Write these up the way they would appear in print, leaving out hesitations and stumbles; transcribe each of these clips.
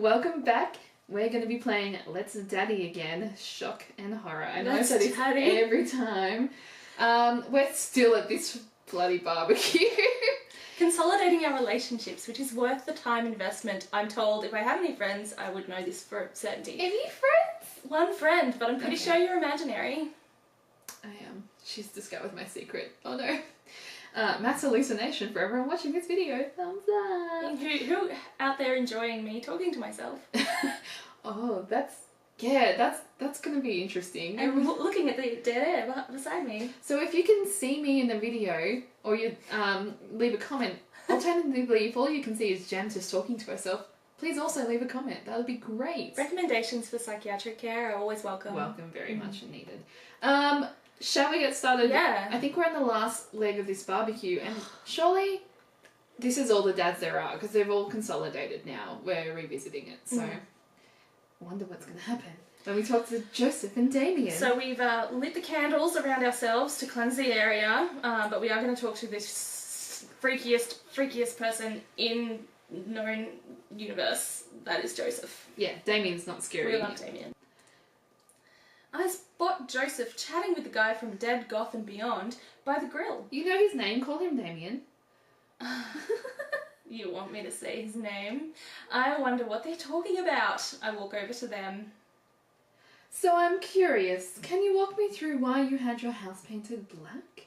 Welcome back. We're going to be playing Let's Daddy again. Shock and horror. I know I Let's say this Daddy. every time. We're still at this bloody barbecue. Consolidating our relationships, which is worth the time investment. I'm told if I had any friends, I would know this for certainty. Any friends? One friend, but I'm pretty Okay. sure you're imaginary. I am. She's discovered my secret. Oh no. Matt's hallucination for everyone watching this video. Thumbs up. Who out there enjoying me talking to myself? Oh, that's going to be interesting. And looking at the dead air beside me. So if you can see me in the video, or you leave a comment, alternatively, if all you can see is Jen just talking to herself, please also leave a comment. That would be great. Recommendations for psychiatric care are always welcome. Welcome, very much needed. Shall we get started? Yeah. I think we're in the last leg of this barbecue, and surely this is all the dads there are, because they've all consolidated now. We're revisiting it, so I wonder what's going to happen when we talk to Joseph and Damien. So we've lit the candles around ourselves to cleanse the area, but we are going to talk to this freakiest person in known universe. That is Joseph. Yeah, Damien's not scary. We love Damien. I spot Joseph chatting with the guy from Dead, Goth and Beyond by the grill. You know his name, call him Damien. You want me to say his name? I wonder what they're talking about. I walk over to them. So I'm curious, can you walk me through why you had your house painted black?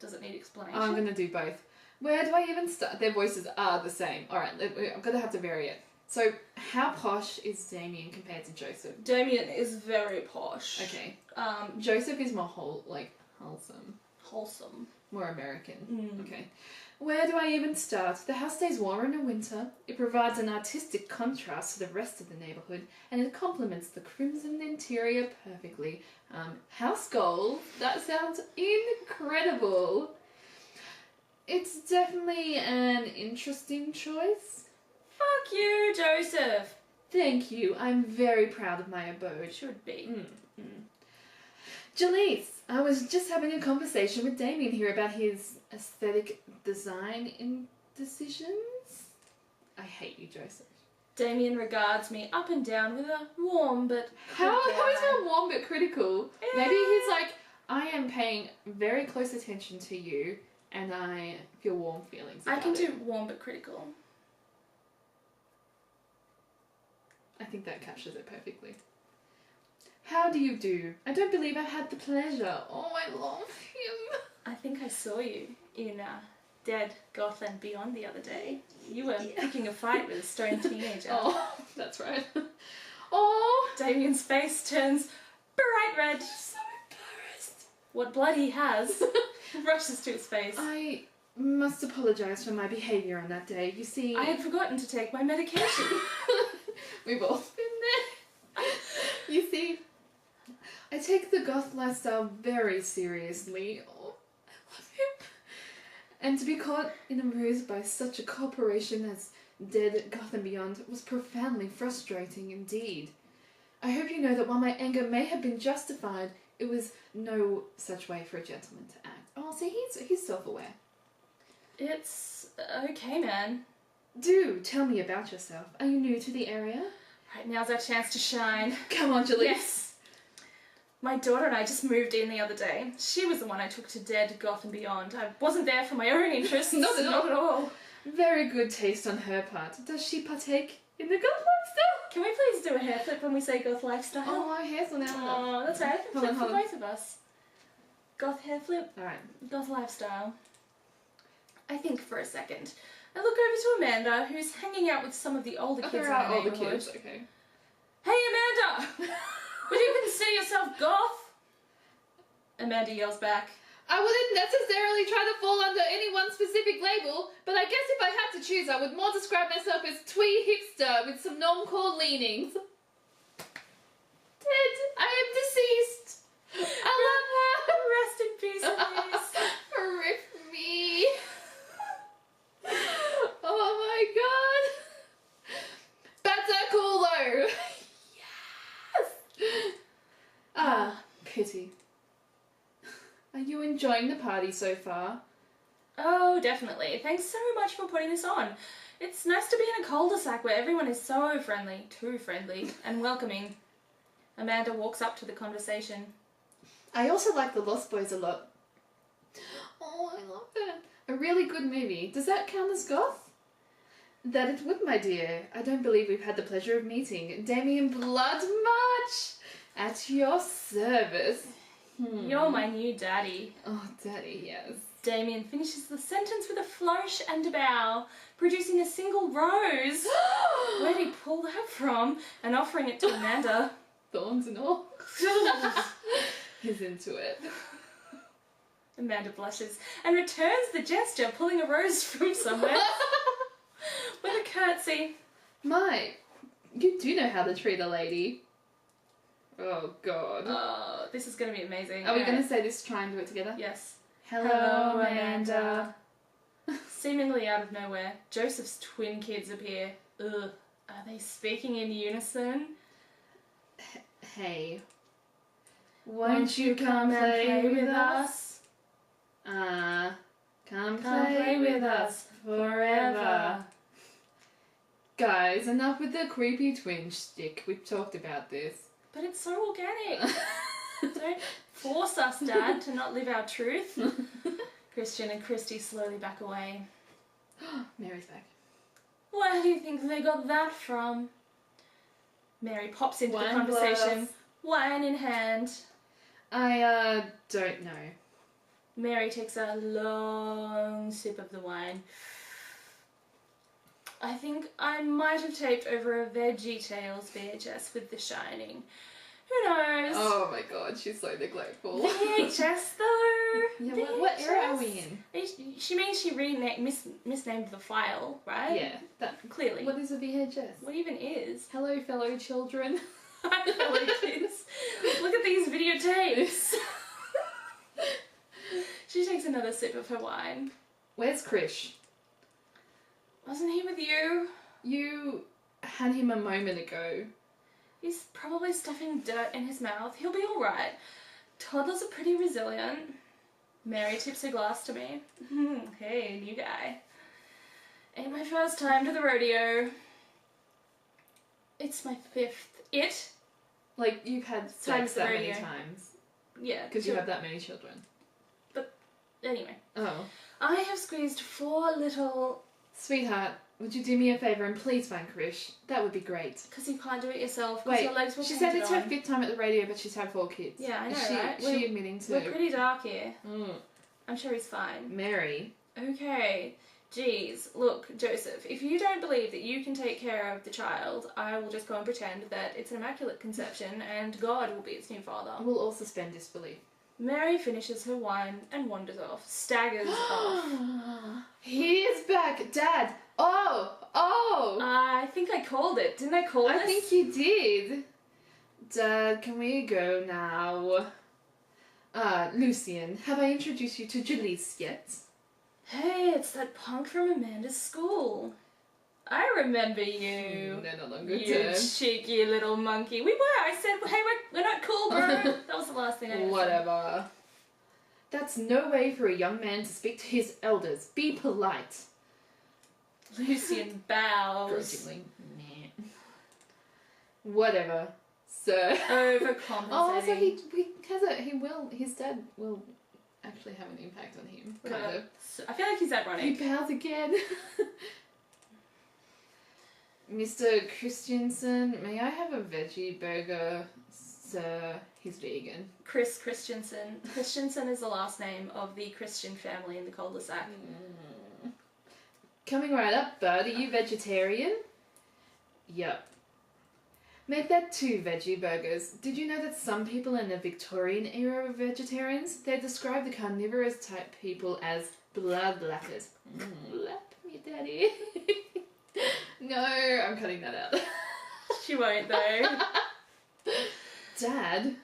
Does it need explanation? I'm going to do both. Where do I even start? Their voices are the same. Alright, I'm going to have to vary it. So, how posh is Damien compared to Joseph? Damien is very posh. Okay. Joseph is more wholesome. Wholesome. More American. Okay. Where do I even start? The house stays warm in the winter. It provides an artistic contrast to the rest of the neighbourhood, and it complements the crimson interior perfectly. House gold? That sounds incredible. It's definitely an interesting choice. Fuck you, Joseph. Thank you. I'm very proud of my abode. Should be. Jaleese, I was just having a conversation with Damien here about his aesthetic design indecisions. I hate you, Joseph. Damien regards me up and down with a warm but How critical is eye. that warm but critical? Yeah. Maybe he's like, I am paying very close attention to you and I feel warm feelings about I can it. do warm but critical. I think that captures it perfectly. How do you do? I don't believe I've had the pleasure. Oh, I love him. I think I saw you in Dead, Goth and Beyond the other day. You were picking a fight with a stone teenager. Oh, that's right. Oh, Damien's face turns bright red. so embarrassed. What blood he has rushes to his face. I must apologise for my behaviour on that day. You see, I had forgotten to take my medication. we've all been there. You see, I take the goth lifestyle very seriously. Oh, I love him. And to be caught in a ruse by such a corporation as Dead, Goth and Beyond was profoundly frustrating indeed. I hope you know that while my anger may have been justified, it was no such way for a gentleman to act. Oh, see, he's self-aware. It's okay, man. Do tell me about yourself. Are you new to the area? Right, now's our chance to shine. Come on, Jaleese. Yes. My daughter and I just moved in the other day. She was the one I took to Dead, Goth and Beyond. I wasn't there for my own interests. Not at all. Not at all. Very good taste on her part. Does she partake in the goth lifestyle? Can we please do a hair flip when we say goth lifestyle? Oh, my hair's on out. Oh, that's right. I can Hold flip on, for hold on. both of us. Goth hair flip, Alright. goth lifestyle. I think for a second. I look over to Amanda, who's hanging out with some of the older kids in There the are older neighborhood. kids, okay. Hey, Amanda! Would you consider yourself goth? Amanda yells back. I wouldn't necessarily try to fall under any one specific label, but I guess if I had to choose, I would more describe myself as twee hipster with some normcore leanings. Dead. I am deceased. I love her. Rest in peace, Elise. Rip me. Oh my god. Bats are cool though. Yes. Ah, pity. Are you enjoying the party so far? Oh, definitely. Thanks so much for putting this on. It's nice to be in a cul-de-sac where everyone is so friendly, too friendly, and welcoming. Amanda walks up to the conversation. I also like The Lost Boys a lot. Oh, I love it. A really good movie. Does that count as goth? That it would, my dear. I don't believe we've had the pleasure of meeting. Damien Bloodmarch, at your service. You're my new daddy. Oh, daddy, yes. Damien finishes the sentence with a flourish and a bow, producing a single rose. Where'd he pull that from? And offering it to Amanda. Thorns and all. He's into it. Amanda blushes and returns the gesture, pulling a rose from somewhere. With a curtsy. My, you do know how to treat a lady. Oh, God. Oh, this is going to be amazing. Are we going to say this, try and do it together? Yes. Hello, Amanda. Seemingly out of nowhere, Joseph's twin kids appear. Ugh. Are they speaking in unison? Hey. Won't you come play with us? Come play with us forever. Guys, enough with the creepy twin shtick. We've talked about this. But it's so organic. Don't force us, Dad, to not live our truth. Christian and Christy slowly back away. Mary's back. Where do you think they got that from? Mary pops into the conversation, wine in hand. I don't know. Mary takes a long sip of the wine. I think I might have taped over a VeggieTales VHS with The Shining. Who knows? Oh my god, she's so neglectful. VHS though? Yeah, what era are we in? She means she misnamed the file, right? Yeah, that Clearly. What is a VHS? What even is? Hello, fellow children. Hi, fellow kids. Look at these videotapes. She takes another sip of her wine. Where's Krish? Wasn't he with you? You had him a moment ago. He's probably stuffing dirt in his mouth. He'll be alright. Toddlers are pretty resilient. Mary tips her glass to me. Hey, new guy. Ain't my first time to the rodeo. It's my fifth. Like, you've had sex that many times. Yeah. Because you have that many children. But, anyway. Oh. I have squeezed 4 little... Sweetheart, would you do me a favour and please find Krish? That would be great. Because you can't do it yourself. Wait, your legs will she said it's her 5th time at the radio, but she's had 4 kids. Yeah, I know, Is she, right? She admitting to... We're pretty dark here. Mm. I'm sure he's fine. Mary. Okay. Geez, look, Joseph, if you don't believe that you can take care of the child, I will just go and pretend that it's an immaculate conception and God will be its new father. We'll all suspend disbelief. Mary finishes her wine and wanders off, staggers off. He is back, Dad! Oh! I think I called it. Didn't I call this? I think you did. Dad, can we go now? Lucian, have I introduced you to Jalise yet? Hey, it's that punk from Amanda's school. I remember you. They're no longer You dead. cheeky little monkey. We were. I said, hey, we're not cool, bro. That was the last thing I said. Whatever. That's no way for a young man to speak to his elders. Be polite. Lucian bows. Grudgingly. Meh. Whatever, sir. Overcompensating. Oh, so his dad will actually have an impact on him. Kind of. I feel like he's He ironic. bows again. Mr. Christensen, may I have a veggie burger, sir? He's vegan. Chris Christensen. Christensen is the last name of the Christian family in the cul-de-sac. Coming right up, bud. Are you vegetarian? Yup. Make that 2 veggie burgers. Did you know that some people in the Victorian era were vegetarians? They describe the carnivorous type people as bloodlappers. Lap me, daddy. No, I'm cutting that out. She won't, though. Dad,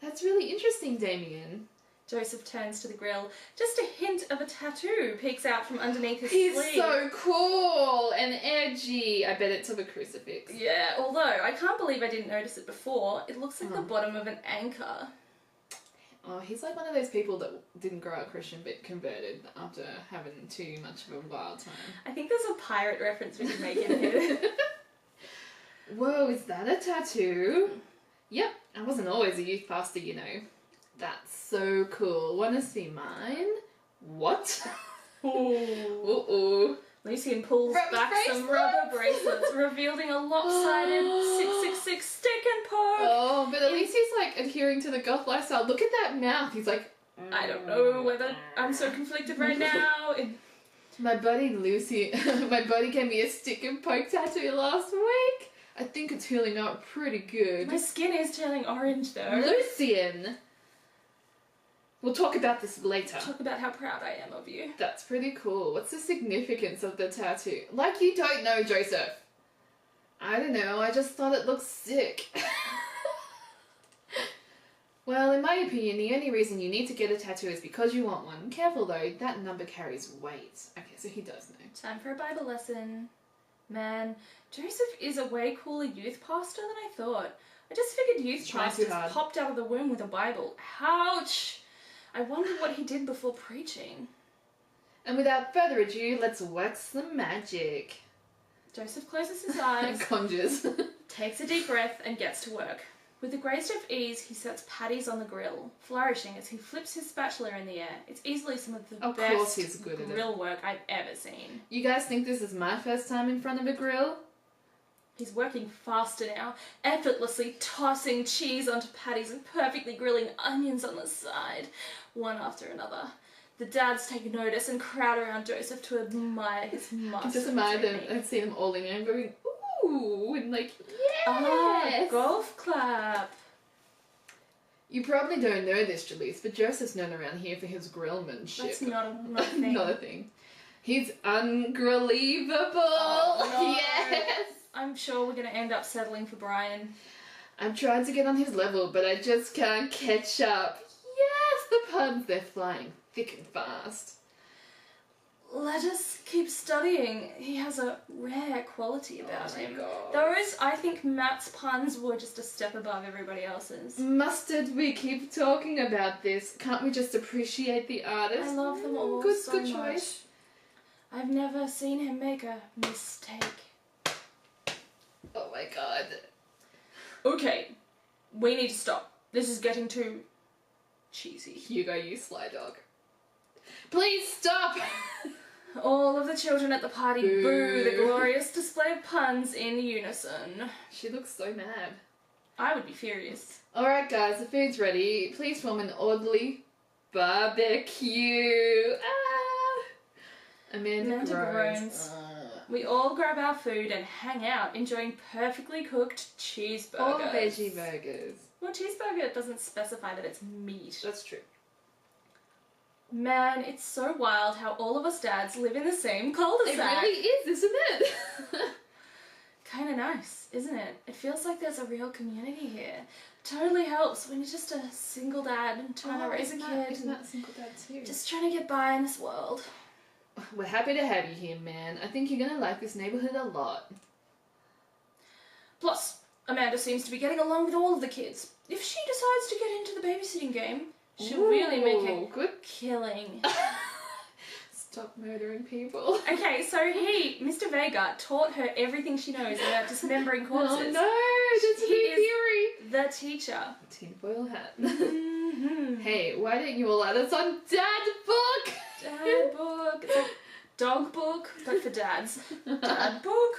that's really interesting, Damien. Joseph turns to the grill. Just a hint of a tattoo peeks out from underneath his He's sleeve. so cool and edgy. I bet it's of a crucifix. Yeah, although I can't believe I didn't notice it before. It looks like the bottom of an anchor. Oh, he's like one of those people that didn't grow up Christian but converted after having too much of a wild time. I think there's a pirate reference we could make in here. Whoa, is that a tattoo? Yep, I wasn't always a youth pastor, you know. That's so cool. Wanna see mine? What? Ooh. Lucian pulls Rubber back some rubber bracelets, revealing a lopsided 666 stick and poke. Oh, but at least he's like adhering to the goth lifestyle. Look at that mouth. He's like, I don't know whether I'm so conflicted right now. My buddy my buddy gave me a stick and poke tattoo last week. I think it's healing up pretty good. My skin is turning orange though. Lucian! We'll talk about this later. Talk about how proud I am of you. That's pretty cool. What's the significance of the tattoo? Like you don't know, Joseph. I don't know, I just thought it looked sick. Well, in my opinion, the only reason you need to get a tattoo is because you want one. Careful though, that number carries weight. Okay, so he does know. Time for a Bible lesson. Man, Joseph is a way cooler youth pastor than I thought. I just figured youth Trying too pastors hard. popped out of the womb with a Bible. Ouch! I wondered what he did before preaching. And without further ado, let's work some magic. Joseph closes his eyes, Conjures. takes a deep breath, and gets to work. With the greatest of ease, he sets patties on the grill, flourishing as he flips his spatula in the air. It's easily some of the Of best course he's good at it. grill work I've ever seen. You guys think this is my first time in front of a grill? He's working faster now, effortlessly tossing cheese onto patties and perfectly grilling onions on the side, one after another. The dads take notice and crowd around Joseph to admire his masterful Just admire them technique. and see them all in there and going, ooh, and like, Ah, yes! golf clap. You probably don't know this, Jalise, but Joseph's known around here for his grillmanship. That's not a thing. Not a thing. He's ungrillevable! Oh, no. Yes! I'm sure we're going to end up settling for Brian. I'm trying to get on his level, but I just can't catch up. Yes, the puns, they're flying thick and fast. Let us keep studying. He has a rare quality about my him. God. Whereas I think Matt's puns were just a step above everybody else's. Mustard, we keep talking about this. Can't we just appreciate the artist? I love them all Good, so good much. choice. I've never seen him make a mistake. Oh my god. Okay, we need to stop. This is getting too cheesy. Hugo, you sly dog. Please stop! All of the children at the party Boo. boo the glorious display of puns in unison. She looks so mad. I would be furious. Alright guys, the food's ready. Please form an orderly barbecue. Amanda groans. We all grab our food and hang out, enjoying perfectly cooked cheeseburgers. Or veggie burgers. Well, cheeseburger doesn't specify that it's meat. That's true. Man, it's so wild how all of us dads live in the same cul-de-sac. It really is, isn't it? Kinda nice, isn't it? It feels like there's a real community here. Totally helps when you're just a single dad and trying to raise a kid. Isn't that single dad too? Just trying to get by in this world. We're happy to have you here, man. I think you're gonna like this neighborhood a lot. Plus, Amanda seems to be getting along with all of the kids. If she decides to get into the babysitting game, she'll really make a good killing. Stop murdering people. Okay, so Mr. Vega, taught her everything she knows about dismembering corpses. Oh no, that's a He new is theory. the teacher. Tinfoil hat. Mm-hmm. Hey, why don't you all add us on Dad Book? Dad book. It's like dog book, but for dads. Dad book.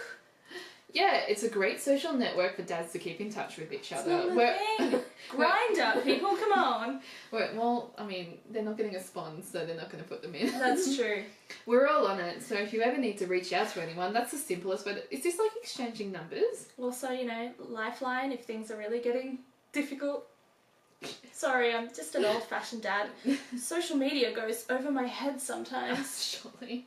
Yeah, it's a great social network for dads to keep in touch with each It's other. not a thing. Grinder, people, come on. Well, I mean, they're not getting a spawn, so they're not going to put them in. That's true. We're all on it, so if you ever need to reach out to anyone, that's the simplest way. Is this like exchanging numbers? Also, lifeline if things are really getting difficult. Sorry, I'm just an old-fashioned dad. Social media goes over my head sometimes. Surely.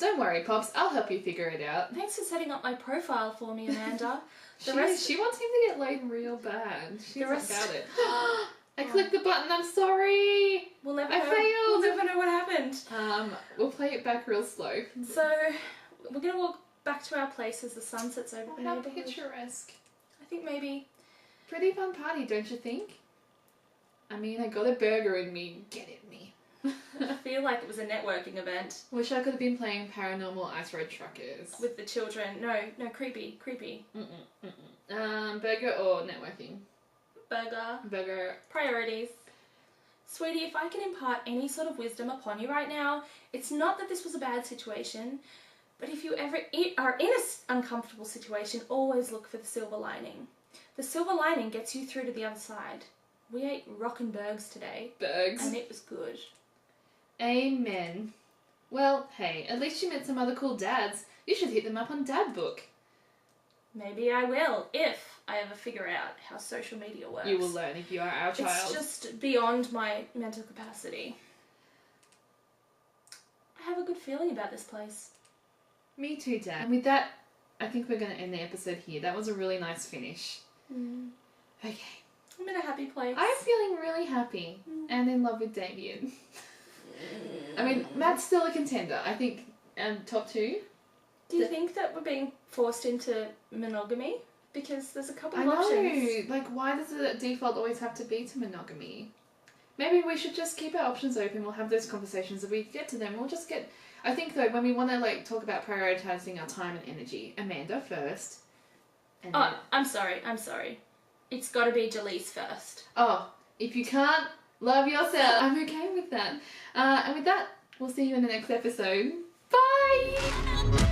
Don't worry, Pops. I'll help you figure it out. Thanks for setting up my profile for me, Amanda. She wants him to get laid real bad. She's about it. I clicked the button. I'm sorry. We'll never I know. failed. We'll never know what happened. We'll play it back real slow. So, we're going to walk back to our place as the sun sets over the How neighborhood. picturesque. I think maybe... Pretty fun party, don't you think? I mean, I got a burger in me. Get it, me. I feel like it was a networking event. Wish I could have been playing Paranormal Ice Road Truckers. With the children. No, creepy. Burger or networking? Burger. Priorities. Sweetie, if I can impart any sort of wisdom upon you right now, it's not that this was a bad situation, but if you ever are in an uncomfortable situation, always look for the silver lining. The silver lining gets you through to the other side. We ate rockin' burgers today. Bergs. And it was good. Amen. Well, hey, at least you met some other cool dads. You should hit them up on Dad Book. Maybe I will, if I ever figure out how social media works. You will learn if you are our child. It's just beyond my mental capacity. I have a good feeling about this place. Me too, Dad. And with that, I think we're going to end the episode here. That was a really nice finish. Okay. I'm in a happy place. I'm feeling really happy and in love with Damien. I mean, Matt's still a contender. I think top 2. Do you think that we're being forced into monogamy? Because there's a couple of I know. options. Like, why does the default always have to be to monogamy? Maybe we should just keep our options open. We'll have those conversations if we get to them. We'll just get... I think, though, when we want to, like, talk about prioritising our time and energy, Amanda first. And then... I'm sorry. It's got to be Jaleese first. Oh, if you can't love yourself, I'm okay with that. And with that, we'll see you in the next episode. Bye!